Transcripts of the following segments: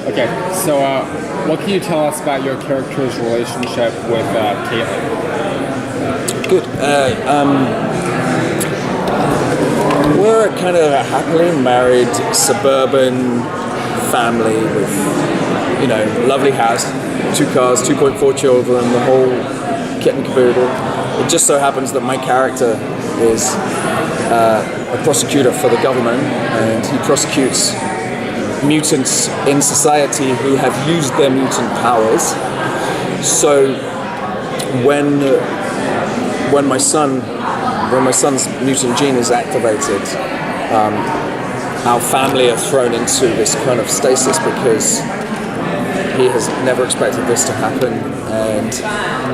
Okay, so what can you tell us about your character's relationship with Caitlin? Good. We're kind of a happily married suburban family with, lovely house, 2 cars, 2.4 children, the whole kit and caboodle. It just so happens that my character is a prosecutor for the government, and he prosecutes mutants in society who have used their mutant powers. So when my son's mutant gene is activated, our family are thrown into this kind of stasis because he has never expected this to happen, and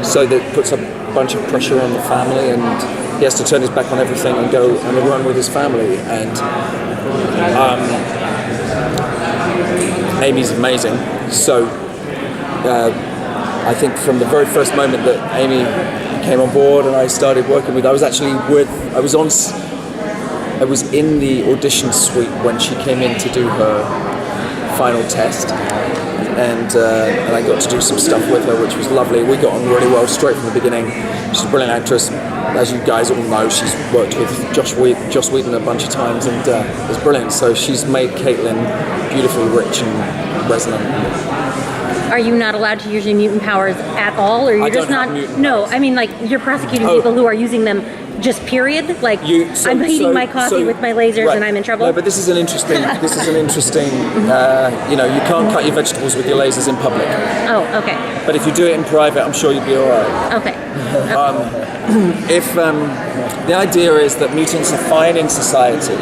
so that puts a bunch of pressure on the family, and he has to turn his back on everything and go on a run with his family. And Amy's amazing. So I think from the very first moment that Amy came on board and I started working with, I was in the audition suite when she came in to do her final test, and I got to do some stuff with her, which was lovely. We got on really well straight from the beginning. She's a brilliant actress, as you guys all know. She's worked with Joss Whedon a bunch of times, and it's brilliant. So she's made Caitlin beautifully rich and resonant. Are you not allowed to use your mutant powers at all, or you're just not? No, I mean, like, you're prosecuting people who are using them. Just period. Like, I'm heating my coffee with my lasers, right, and I'm in trouble. No, but this is an interesting. You can't cut your vegetables with your lasers in public. Oh, okay. But if you do it in private, I'm sure you'll be all right. Okay. If the idea is that mutants are fine in society,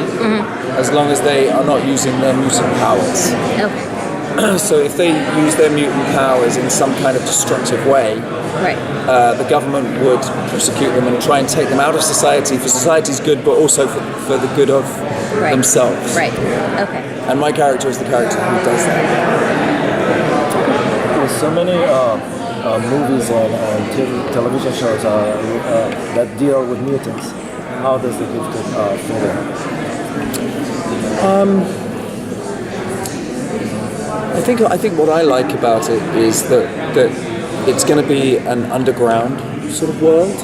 as long as they are not using their mutant powers. Okay. So if they use their mutant powers in some kind of destructive way, right, the government would prosecute them and try and take them out of society for society's good, but also for the good of themselves. Right. Okay. And my character is the character who does that. There's so many movies and television shows that deal with mutants. How does the Gifted fit in? I think what I like about it is that it's going to be an underground sort of world.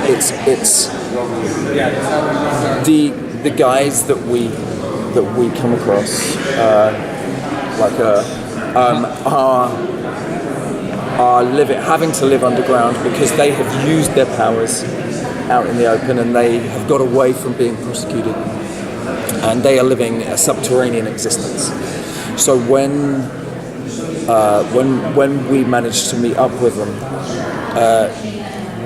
It's the guys that we come across are having to live underground because they have used their powers out in the open, and they have got away from being prosecuted, and they are living a subterranean existence. So when we manage to meet up with them,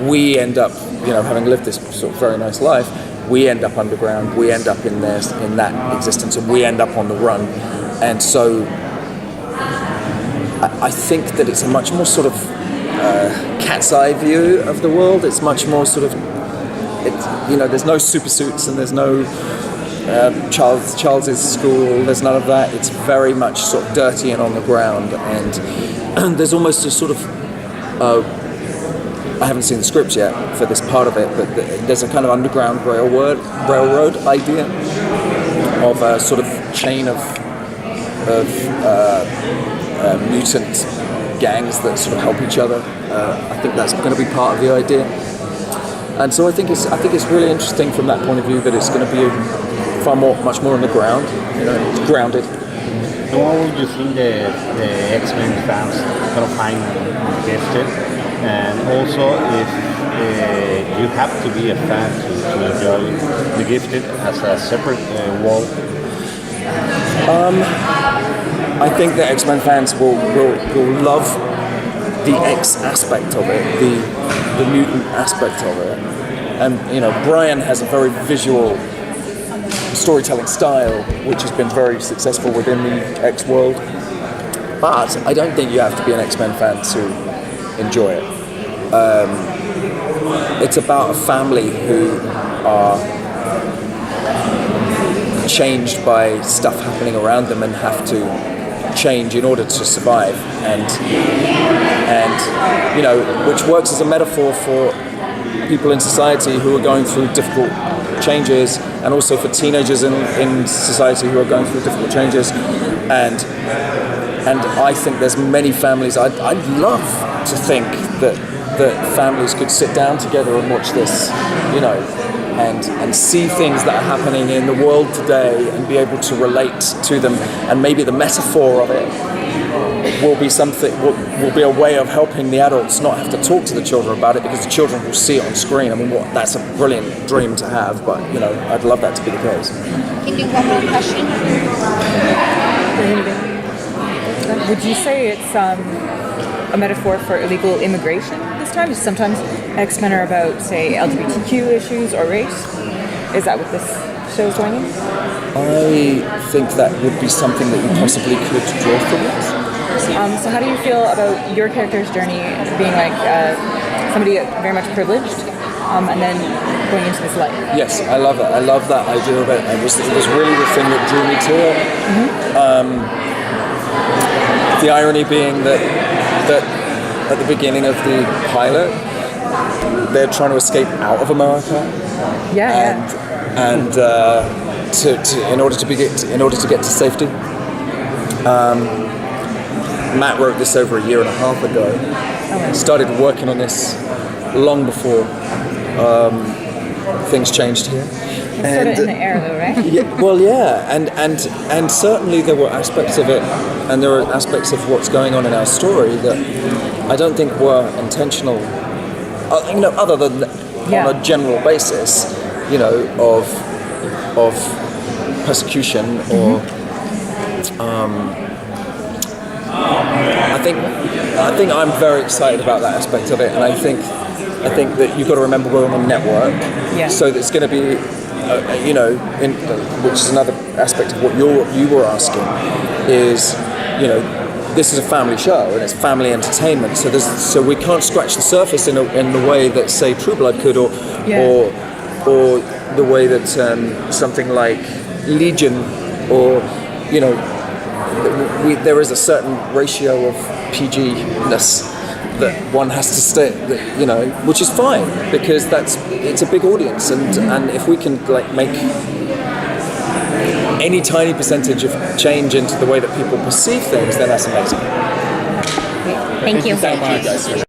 we end up, having lived this sort of very nice life, we end up underground, we end up in that existence, and we end up on the run. And so I think that it's a much more sort of cat's eye view of the world. It's much more sort of, there's no super suits and there's no Charles's school, there's none of that. It's very much sort of dirty and on the ground, and there's almost a sort of I haven't seen the script yet for this part of it, but there's a kind of underground railroad idea of a sort of chain of mutant gangs that sort of help each other. I think that's going to be part of the idea, and so I think it's really interesting from that point of view that it's going to be much more on the ground. It's grounded. How would you think the X-Men fans gonna find Gifted, and also if you have to be a fan to enjoy the Gifted as a separate world? I think that X-Men fans will love the X aspect of it, the mutant aspect of it, and Brian has a very visual storytelling style, which has been very successful within the X world. But I don't think you have to be an X-Men fan to enjoy it. It's about a family who are changed by stuff happening around them and have to change in order to survive, and which works as a metaphor for people in society who are going through difficult changes, and also for teenagers in society who are going through difficult changes. and I think there's many families. I'd love to think that families could sit down together and watch this, you know, and see things that are happening in the world today and be able to relate to them, and maybe the metaphor of it will be something, will be a way of helping the adults not have to talk to the children about it, because the children will see it on screen. I mean, that's a brilliant dream to have, but you know, I'd love that to be the case. Can you do one more question? Would you say it's a metaphor for illegal immigration this time? Sometimes X-Men are about, say, LGBTQ issues or race. Is that what this show is going in? I think that would be something that you possibly could draw from it. So how do you feel about your character's journey being like somebody very much privileged and then going into this life? Yes, I love that. I love that idea of it. It was really the thing that drew me to it. The irony being that at the beginning of the pilot, they're trying to escape out of America. And in order to get to safety. Matt wrote this over a year and a half ago. Started working on this long before things changed here. It's sort of in the air, though, right? And certainly there were aspects of it, and there are aspects of what's going on in our story that I don't think were intentional. You know, other than on a general basis, you know, of persecution or. I think I'm very excited about that aspect of it, and I think that you've got to remember we're on a network, so it's going to be, you know, which is another aspect of what you were asking, is, you know, this is a family show and it's family entertainment, so we can't scratch the surface in the way that, say, True Blood could, or the way that something like Legion, or, you know. There is a certain ratio of PG-ness that one has to stay, you know, which is fine, because it's a big audience, and if we can like make any tiny percentage of change into the way that people perceive things, then that's amazing. Thank you. Thank you so much.